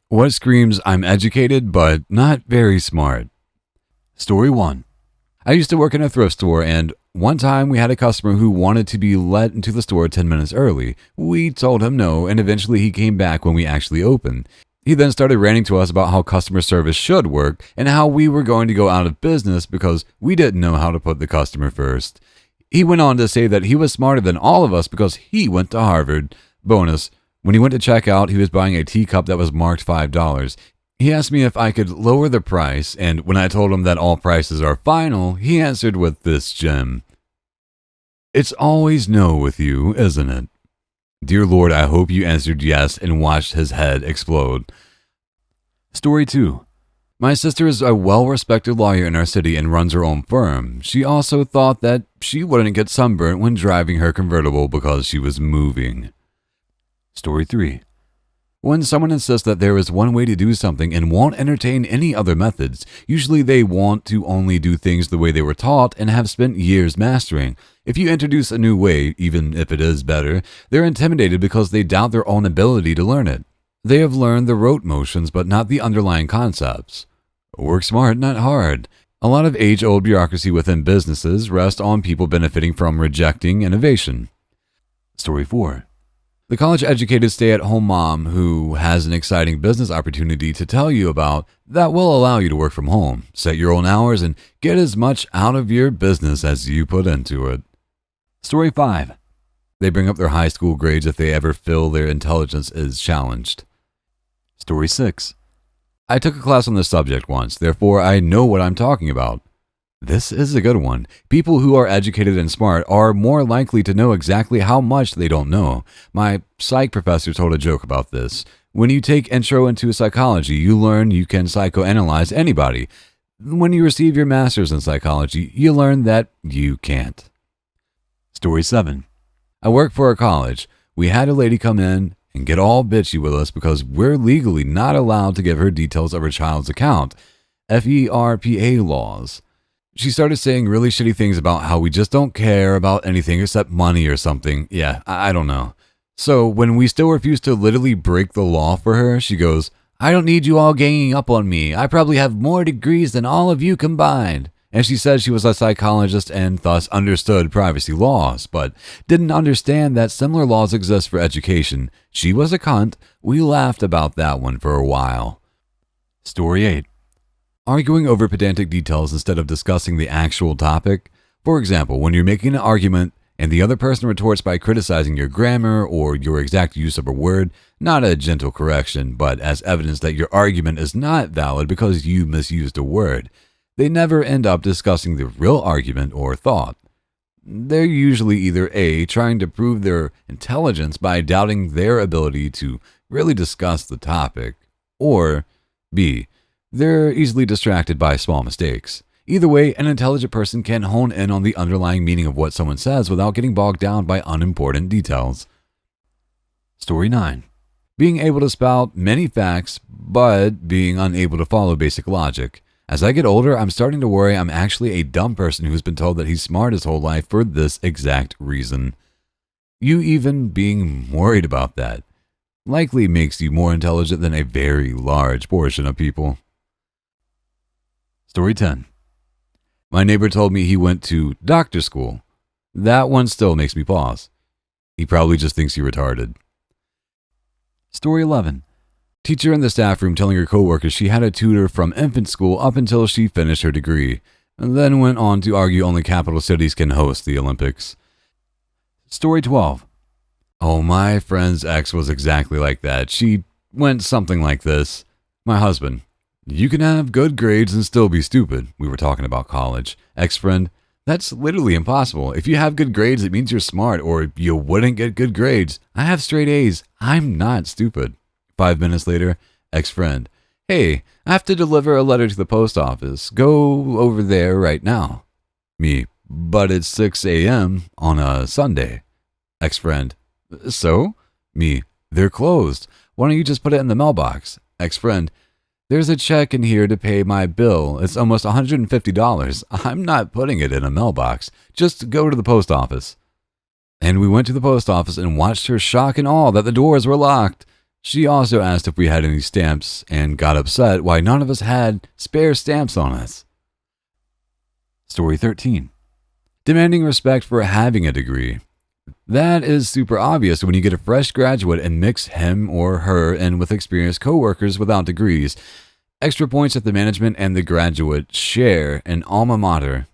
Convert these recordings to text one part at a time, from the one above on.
What screams I'm educated but not very smart? Story 1. I used to work in a thrift store, and one time we had a customer who wanted to be let into the store 10 minutes early. We told him no, and eventually he came back when we actually opened. He then started ranting to us about how customer service should work and how we were going to go out of business because we didn't know how to put the customer first. He went on to say that he was smarter than all of us because he went to Harvard. Bonus, when he went to check out, he was buying a teacup that was marked $5. He asked me if I could lower the price, and when I told him that all prices are final, he answered with this gem. It's always no with you, isn't it? Dear Lord, I hope you answered yes and watched his head explode. Story 2. My sister is a well-respected lawyer in our city and runs her own firm. She also thought that she wouldn't get sunburnt when driving her convertible because she was moving. Story 3. When someone insists that there is one way to do something and won't entertain any other methods, usually they want to only do things the way they were taught and have spent years mastering. If you introduce a new way, even if it is better, they're intimidated because they doubt their own ability to learn it. They have learned the rote motions but not the underlying concepts. Work smart, not hard. A lot of age-old bureaucracy within businesses rests on people benefiting from rejecting innovation. Story 4. The college-educated stay-at-home mom who has an exciting business opportunity to tell you about that will allow you to work from home, set your own hours, and get as much out of your business as you put into it. Story 5. They bring up their high school grades if they ever feel their intelligence is challenged. Story 6. I took a class on this subject once, therefore I know what I'm talking about. This is a good one. People who are educated and smart are more likely to know exactly how much they don't know. My psych professor told a joke about this. When you take intro into psychology, you learn you can psychoanalyze anybody. When you receive your master's in psychology, you learn that you can't. Story 7. I work for a college. We had a lady come in and get all bitchy with us because we're legally not allowed to give her details of her child's account. FERPA laws. She started saying really shitty things about how we just don't care about anything except money or something. Yeah, I don't know. So when we still refuse to literally break the law for her, she goes, I don't need you all ganging up on me. I probably have more degrees than all of you combined. And she said she was a psychologist and thus understood privacy laws, but didn't understand that similar laws exist for education. She was a cunt. We laughed about that one for a while. Story 8. Arguing over pedantic details instead of discussing the actual topic. For example, when you're making an argument and the other person retorts by criticizing your grammar or your exact use of a word, not a gentle correction, but as evidence that your argument is not valid because you misused a word, they never end up discussing the real argument or thought. They're usually either A, trying to prove their intelligence by doubting their ability to really discuss the topic, or B, they're easily distracted by small mistakes. Either way, an intelligent person can hone in on the underlying meaning of what someone says without getting bogged down by unimportant details. Story 9. Being able to spout many facts, but being unable to follow basic logic. As I get older, I'm starting to worry I'm actually a dumb person who's been told that he's smart his whole life for this exact reason. You even being worried about that likely makes you more intelligent than a very large portion of people. Story 10. My neighbor told me he went to doctor school. That one still makes me pause. He probably just thinks you're retarded. Story 11. Teacher in the staff room telling her coworkers she had a tutor from infant school up until she finished her degree, and then went on to argue only capital cities can host the Olympics. Story 12. Oh, my friend's ex was exactly like that. She went something like this. My husband. You can have good grades and still be stupid. We were talking about college. Ex-friend. That's literally impossible. If you have good grades, it means you're smart, or you wouldn't get good grades. I have straight A's. I'm not stupid. 5 minutes later, ex-friend. Hey, I have to deliver a letter to the post office. Go over there right now. Me. But it's 6 a.m. on a Sunday. Ex-friend. So? Me. They're closed. Why don't you just put it in the mailbox? Ex-friend. There's a check in here to pay my bill. It's almost $150. I'm not putting it in a mailbox. Just go to the post office. And we went to the post office and watched her shock and awe that the doors were locked. She also asked if we had any stamps and got upset why none of us had spare stamps on us. Story 13. Demanding respect for having a degree. That is super obvious when you get a fresh graduate and mix him or her in with experienced coworkers without degrees. Extra points if the management and the graduate share an alma mater.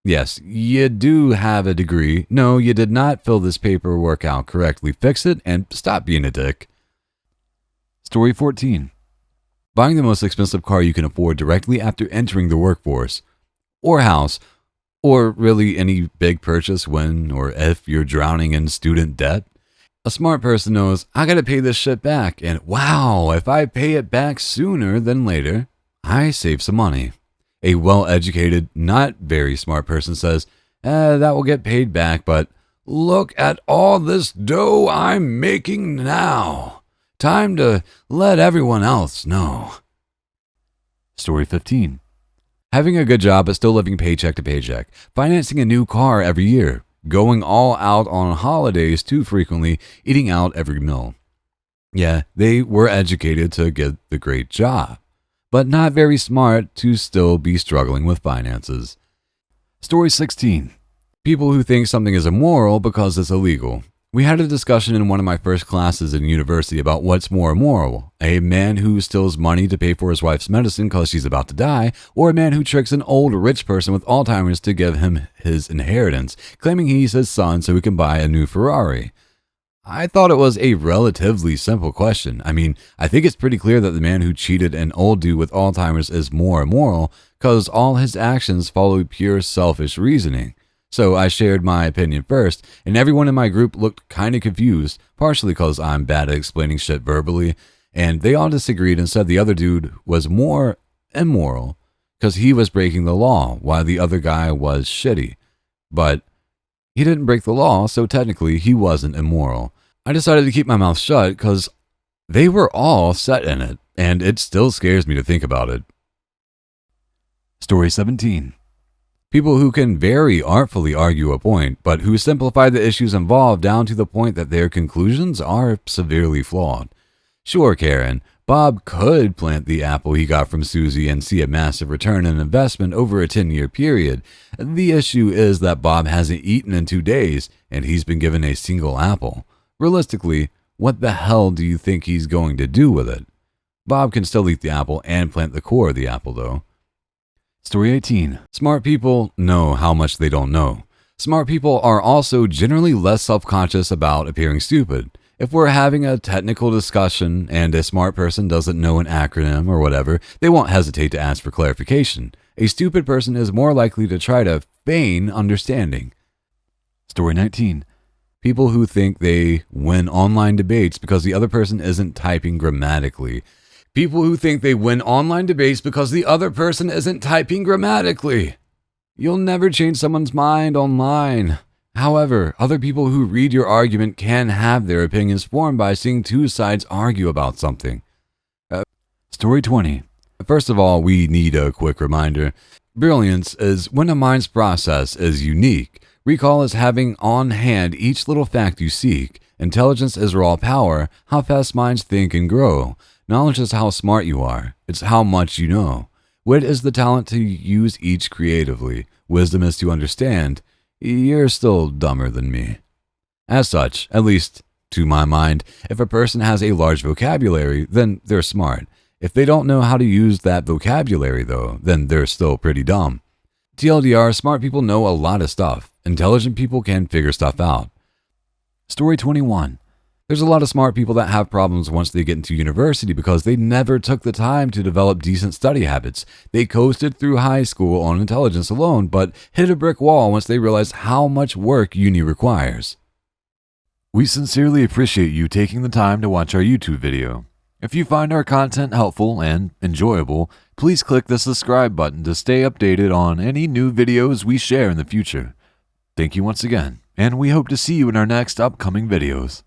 Yes, you do have a degree. No, you did not fill this paperwork out correctly. Fix it and stop being a dick. Story 14. Buying the most expensive car you can afford directly after entering the workforce. Or house. Or really any big purchase when or if you're drowning in student debt. A smart person knows, I gotta pay this shit back, and wow, if I pay it back sooner than later, I save some money. A well-educated, not very smart person says, that will get paid back, but look at all this dough I'm making now. Time to let everyone else know. Story 15. Having a good job but still living paycheck to paycheck. Financing a new car every year. Going all out on holidays too frequently. Eating out every meal. Yeah, they were educated to get the great job, but not very smart to still be struggling with finances. Story 16. People who think something is immoral because it's illegal. We had a discussion in one of my first classes in university about what's more immoral. A man who steals money to pay for his wife's medicine because she's about to die, or a man who tricks an old rich person with Alzheimer's to give him his inheritance, claiming he's his son so he can buy a new Ferrari. I thought it was a relatively simple question. I mean, I think it's pretty clear that the man who cheated an old dude with Alzheimer's is more immoral because all his actions follow pure selfish reasoning. So I shared my opinion first, and everyone in my group looked kind of confused, partially because I'm bad at explaining shit verbally, and they all disagreed and said the other dude was more immoral because he was breaking the law while the other guy was shitty. But he didn't break the law, so technically he wasn't immoral. I decided to keep my mouth shut because they were all set in it, and it still scares me to think about it. Story 17. People who can very artfully argue a point, but who simplify the issues involved down to the point that their conclusions are severely flawed. Sure, Karen, Bob could plant the apple he got from Susie and see a massive return on investment over a 10-year period. The issue is that Bob hasn't eaten in 2 days, and he's been given a single apple. Realistically, what the hell do you think he's going to do with it? Bob can still eat the apple and plant the core of the apple, though. Story 18. Smart people know how much they don't know. Smart people are also generally less self-conscious about appearing stupid. If we're having a technical discussion and a smart person doesn't know an acronym or whatever, they won't hesitate to ask for clarification. A stupid person is more likely to try to feign understanding. Story 19. People who think they win online debates because the other person isn't typing grammatically. People who think they win online debates because the other person isn't typing grammatically. You'll never change someone's mind online. However, other people who read your argument can have their opinions formed by seeing two sides argue about something. Story 20. First of all, we need a quick reminder. Brilliance is when a mind's process is unique. Recall is having on hand each little fact you seek. Intelligence is raw power, how fast minds think and grow. Knowledge is how smart you are. It's how much you know. Wit is the talent to use each creatively. Wisdom is to understand. You're still dumber than me. As such, at least to my mind, if a person has a large vocabulary, then they're smart. If they don't know how to use that vocabulary, though, then they're still pretty dumb. TLDR, smart people know a lot of stuff. Intelligent people can figure stuff out. Story 21. There's a lot of smart people that have problems once they get into university because they never took the time to develop decent study habits. They coasted through high school on intelligence alone, but hit a brick wall once they realized how much work uni requires. We sincerely appreciate you taking the time to watch our YouTube video. If you find our content helpful and enjoyable, please click the subscribe button to stay updated on any new videos we share in the future. Thank you once again, and we hope to see you in our next upcoming videos.